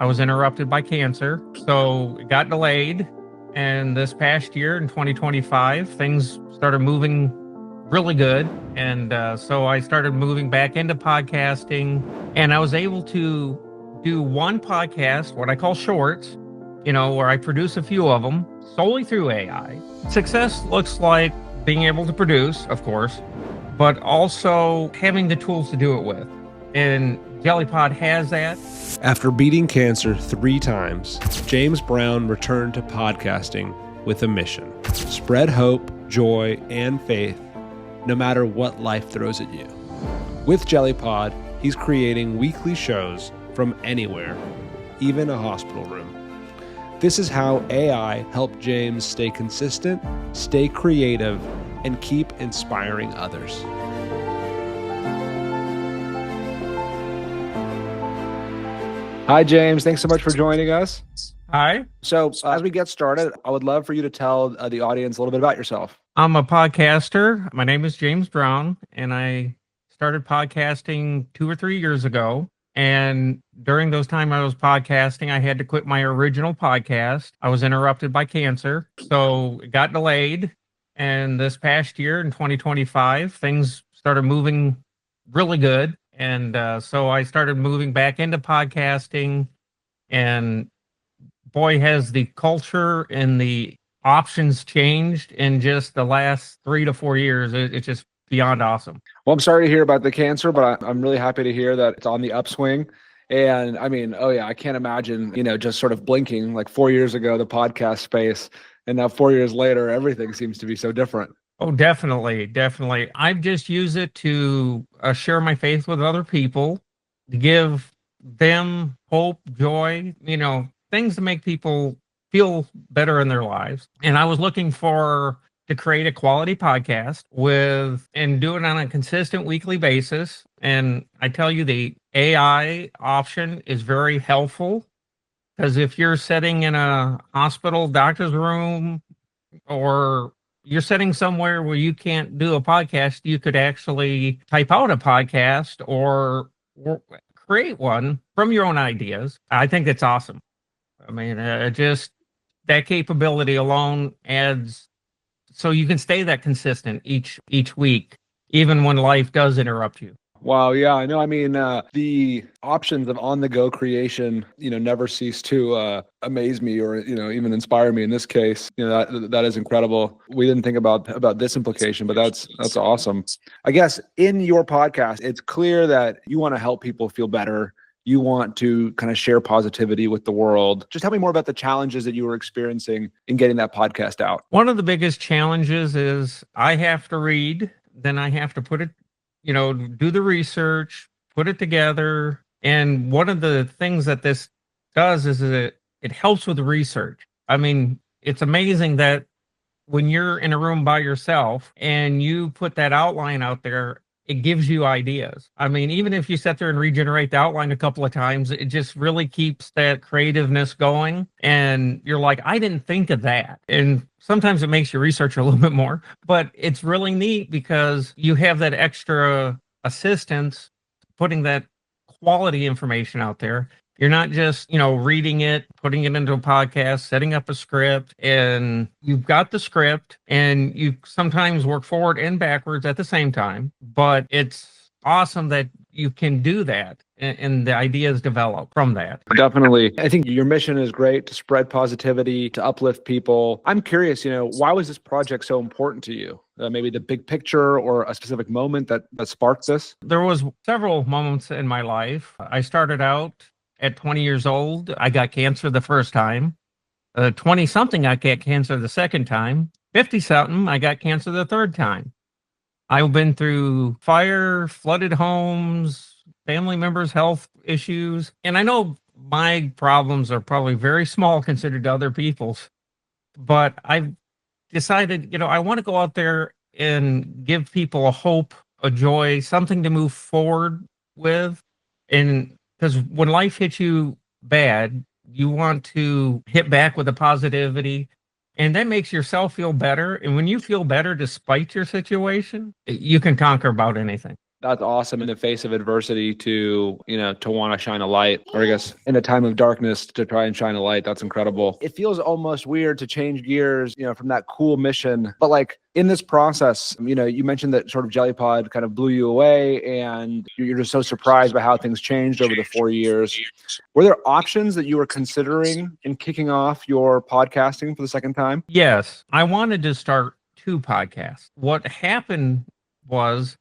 I was interrupted by cancer, so it got delayed. And this past year in 2025, things started moving really good. And so I started moving back into podcasting, and I was able to do one podcast, what I call shorts, where I produce a few of them solely through AI. Success looks like being able to produce, of course, but also having the tools to do it with. And Jellypod has that. After beating cancer 3 times, James Brown returned to podcasting with a mission: spread hope, joy, and faith, no matter what life throws at you. With Jellypod, he's creating weekly shows from anywhere, even a hospital room. This is how AI helped James stay consistent, stay creative, and keep inspiring others. Hi, James. Thanks so much for joining us. Hi. So as we get started, I would love for you to tell the audience a little bit about yourself. I'm a podcaster. My name is James Brown, and I started podcasting 2 or 3 years ago. And during those time I was podcasting, I had to quit my original podcast. I was interrupted by cancer, so it got delayed. And this past year in 2025, things started moving really good. And so I started moving back into podcasting, and boy, has the culture and the options changed in just the last 3 to 4 years. It's just beyond awesome. Well, I'm sorry to hear about the cancer, but I'm really happy to hear that it's on the upswing. And I mean, I can't imagine, just sort of blinking like 4 years ago, the podcast space, and now 4 years later, everything seems to be so different. Oh, definitely. Definitely. I've just used it to share my faith with other people, to give them hope, joy, things to make people feel better in their lives. And I was looking to create a quality podcast and do it on a consistent weekly basis. And I tell you, the AI option is very helpful, because if you're sitting in a hospital doctor's room, or you're sitting somewhere where you can't do a podcast, you could actually type out a podcast or create one from your own ideas. I think it's awesome. I mean, just that capability alone adds, so you can stay that consistent each week, even when life does interrupt you. Wow. Yeah, I know. I mean, the options of on-the-go creation, never cease to amaze me, or, even inspire me in this case. That is incredible. We didn't think about this implication, but that's awesome. I guess in your podcast, it's clear that you want to help people feel better. You want to kind of share positivity with the world. Just tell me more about the challenges that you were experiencing in getting that podcast out. One of the biggest challenges is I have to read, then I have to put it, do the research, put it together. And one of the things that this does is it helps with the research. I mean, it's amazing that when you're in a room by yourself and you put that outline out there, it gives you ideas. I mean, even if you sit there and regenerate the outline a couple of times, it just really keeps that creativeness going. And you're like, I didn't think of that. And sometimes it makes you research a little bit more, but it's really neat because you have that extra assistance putting that quality information out there. You're not just, reading it, putting it into a podcast, setting up a script, and you've got the script, and you sometimes work forward and backwards at the same time. But it's awesome that you can do that, and the ideas develop from that. Definitely. I think your mission is great, to spread positivity, to uplift people. I'm curious, why was this project so important to you? Maybe the big picture or a specific moment that sparked this? There was several moments in my life. I started out at 20 years old. I got cancer the first time. 20-something, I got cancer the second time. 50-something, I got cancer the third time. I've been through fire, flooded homes, family members' health issues. And I know my problems are probably very small considered to other people's, but I've decided, I want to go out there and give people a hope, a joy, something to move forward with. And because when life hits you bad, you want to hit back with a positivity, and that makes yourself feel better. And when you feel better despite your situation, you can conquer about anything. That's awesome in the face of adversity to, to want to shine a light, or I guess in a time of darkness to try and shine a light. That's incredible. It feels almost weird to change gears, from that cool mission. But like in this process, you mentioned that sort of Jellypod kind of blew you away and you're just so surprised by how things changed over the 4 years. Were there options that you were considering in kicking off your podcasting for the second time? Yes, I wanted to start 2 podcasts. What happened was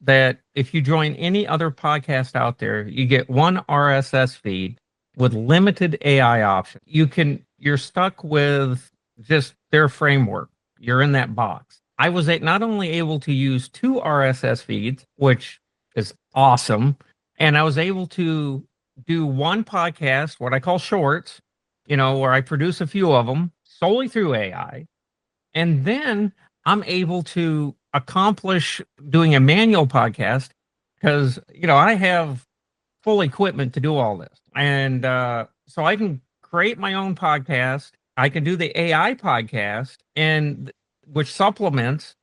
that if you join any other podcast out there, you get one RSS feed with limited AI options. You're stuck with just their framework. You're in that box. I was not only able to use 2 RSS feeds, which is awesome, and I was able to do one podcast, what I call shorts, where I produce a few of them solely through AI. And then I'm able to accomplish doing a manual podcast because, I have full equipment to do all this. And so I can create my own podcast. I can do the AI podcast and which supplements.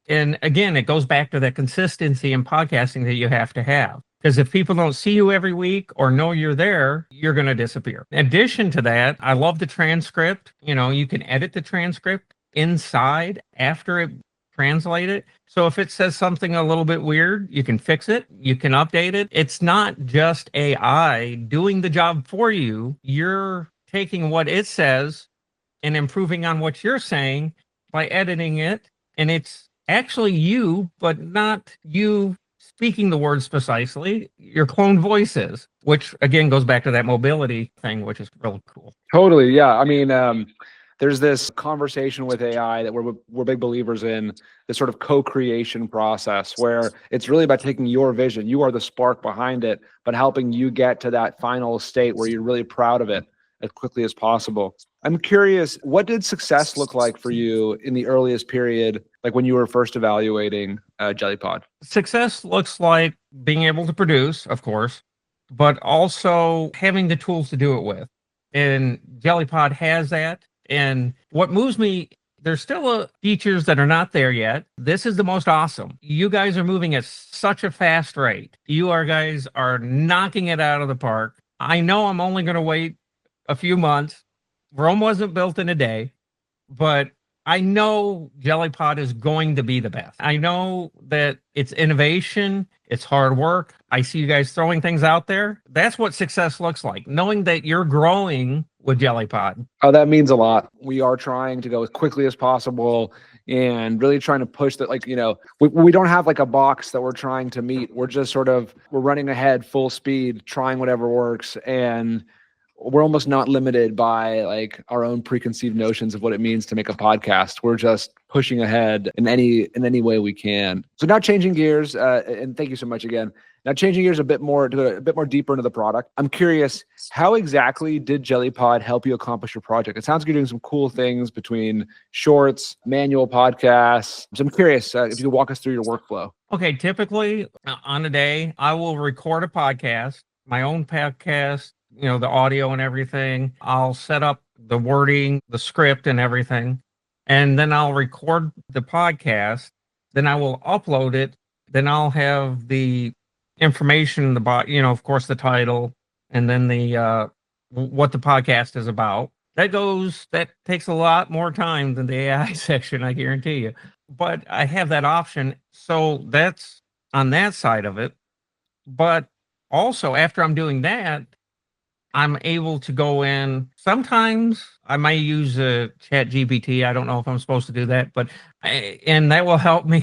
And again, it goes back to that consistency in podcasting that you have to have. Because if people don't see you every week or know you're there, you're going to disappear. In addition to that, I love the transcript. You can edit the transcript inside after it translate it. So if it says something a little bit weird, you can fix it. You can update it. It's not just AI doing the job for you. You're taking what it says and improving on what you're saying by editing it. And it's actually you, but not you speaking the words precisely. Your cloned voices, which again goes back to that mobility thing, which is really cool. Totally. Yeah. I mean, there's this conversation with AI that we're big believers in, this sort of co-creation process where it's really about taking your vision. You are the spark behind it, but helping you get to that final state where you're really proud of it as quickly as possible. I'm curious, what did success look like for you in the earliest period, like when you were first evaluating Jellypod? Success looks like being able to produce, of course, but also having the tools to do it with. And Jellypod has that. And what moves me, there's still features that are not there yet. This is the most awesome. You guys are moving at such a fast rate. Guys are knocking it out of the park. I know I'm only going to wait a few months. Rome wasn't built in a day, but I know Jellypod is going to be the best. I know that it's innovation, it's hard work. I see you guys throwing things out there. That's what success looks like, knowing that you're growing with Jellypod. Oh, that means a lot. We are trying to go as quickly as possible and really trying to push that, we don't have like a box that we're trying to meet. We're just we're running ahead full speed, trying whatever works. And we're almost not limited by like our own preconceived notions of what it means to make a podcast. We're just pushing ahead in any way we can. So now changing gears, and thank you so much again. Now changing gears a bit more deeper into the product. I'm curious, how exactly did Jellypod help you accomplish your project? It sounds like you're doing some cool things between shorts, manual podcasts. So I'm curious if you could walk us through your workflow. Okay, typically on a day, I will record a podcast, my own podcast, the audio and everything. I'll set up the wording, the script and everything. And then I'll record the podcast. Then I will upload it. Then I'll have the information, of course, the title, and then the what the podcast is about. That takes a lot more time than the AI section, I guarantee you. But I have that option. So that's on that side of it. But also after I'm doing that, I'm able to go in. Sometimes I might use a chat GPT. I don't know if I'm supposed to do that, but and that will help me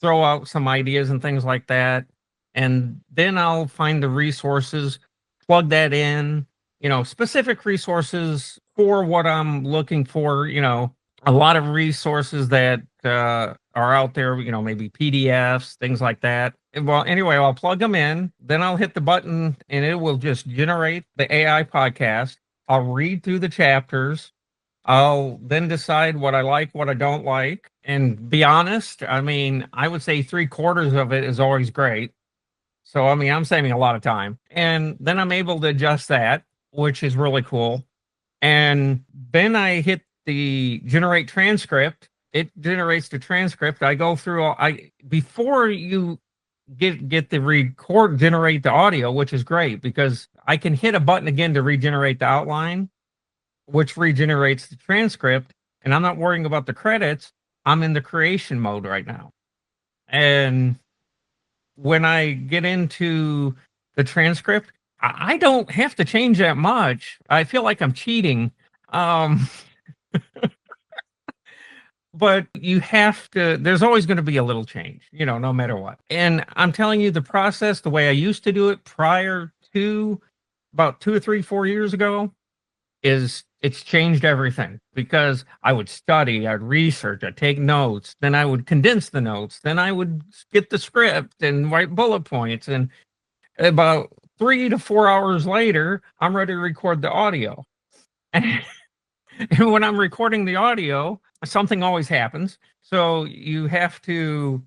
throw out some ideas and things like that. And then I'll find the resources, plug that in, specific resources for what I'm looking for, a lot of resources that are out there, maybe PDFs, things like that. Well, anyway, I'll plug them in, then I'll hit the button and it will just generate the AI podcast. I'll read through the chapters. I'll then decide what I like, what I don't like. And be honest, I would say 3/4 of it is always great. So, I'm saving a lot of time. And then I'm able to adjust that, which is really cool. And then I hit the generate transcript. It generates the transcript. I go through, before you get the generate the audio, which is great because I can hit a button again to regenerate the outline, which regenerates the transcript, and I'm not worrying about the credits. I'm in the creation mode right now. And when I get into the transcript, I don't have to change that much. I feel like I'm cheating. Um, but you have to, there's always going to be a little change, no matter what. And I'm telling you, the process, the way I used to do it prior to about 2 or 3, 4 years ago, it's changed everything because I would study, I'd research, I'd take notes, then I would condense the notes, then I would get the script and write bullet points. And about 3 to 4 hours later, I'm ready to record the audio. And when I'm recording the audio, something always happens. So you have to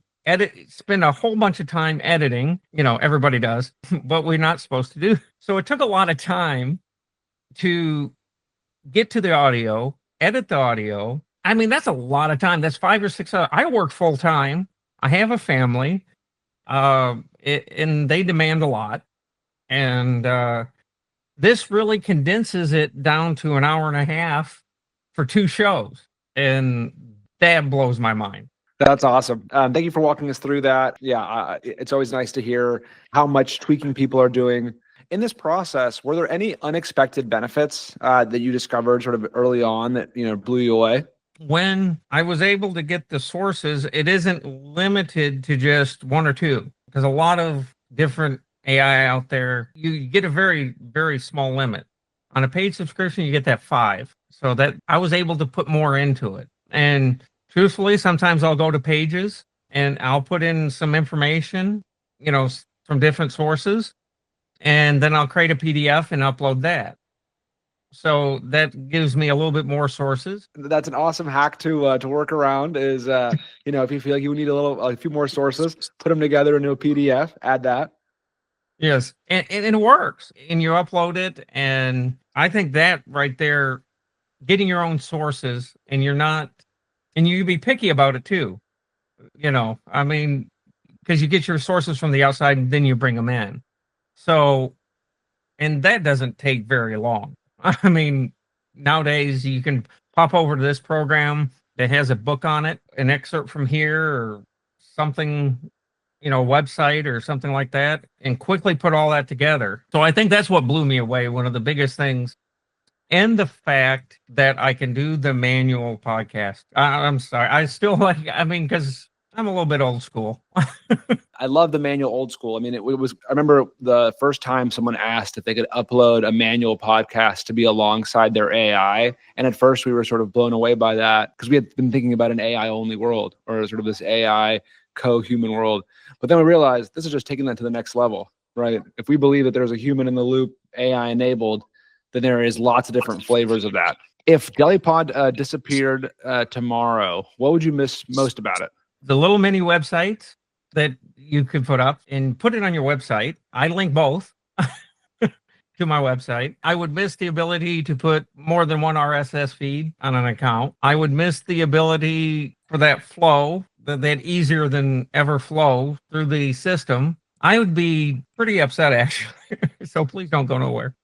spend a whole bunch of time editing, everybody does, but we're not supposed to do. So it took a lot of time to get to the audio, edit the audio. I mean, that's a lot of time. That's 5 or 6 hours. I work full time. I have a family, and they demand a lot. And this really condenses it down to an hour and a half for 2 shows. And that blows my mind. That's awesome. Thank you for walking us through that. Yeah, it's always nice to hear how much tweaking people are doing. In this process, were there any unexpected benefits that you discovered sort of early on that, blew you away? When I was able to get the sources, it isn't limited to just 1 or 2, because a lot of different AI out there, you get a very, very small limit. On a paid subscription, you get that 5. So that I was able to put more into it. And truthfully, sometimes I'll go to pages and I'll put in some information, from different sources, and then I'll create a PDF and upload that. So that gives me a little bit more sources. That's an awesome hack to work around is, if you feel like you need a few more sources, put them together into a PDF, add that. Yes. And it works, and you upload it. And I think that right there, getting your own sources, and you be picky about it too. I mean, because you get your sources from the outside and then you bring them in. So, and that doesn't take very long. I mean, nowadays you can pop over to this program that has a book on it, an excerpt from here or something, website or something like that, and quickly put all that together. So I think that's what blew me away. One of the biggest things. And the fact that I can do the manual podcast. I'm sorry. I still because I'm a little bit old school. I love the manual old school. I mean, it was, I remember the first time someone asked if they could upload a manual podcast to be alongside their AI. And at first we were sort of blown away by that because we had been thinking about an AI only world or sort of this AI co-human world. But then we realized this is just taking that to the next level, right? If we believe that there's a human in the loop, AI enabled, then there is lots of different flavors of that. If Jellypod disappeared tomorrow, what would you miss most about it? The little mini websites that you could put up and put it on your website. I link both to my website. I would miss the ability to put more than one RSS feed on an account. I would miss the ability for that flow, that easier than ever flow through the system. I would be pretty upset, actually. So please don't go nowhere.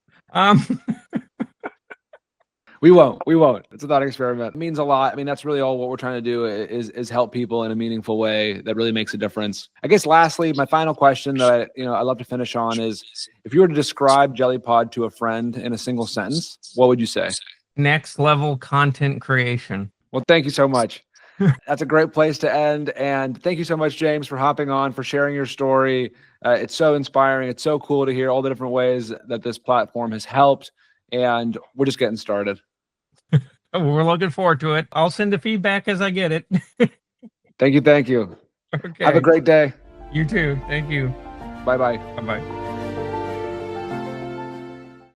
We won't. It's a thought experiment. It means a lot. I mean, that's really all what we're trying to do is help people in a meaningful way that really makes a difference. I guess lastly, my final question that I love to finish on is, if you were to describe Jellypod to a friend in a single sentence, what would you say? Next level content creation. Well, thank you so much. That's a great place to end. And thank you so much, James, for hopping on, for sharing your story. It's so inspiring. It's so cool to hear all the different ways that this platform has helped. And we're just getting started. We're looking forward to it. I'll send the feedback as I get it. Thank you. Okay. Have a great day. You too. Thank you. Bye-bye. Bye-bye.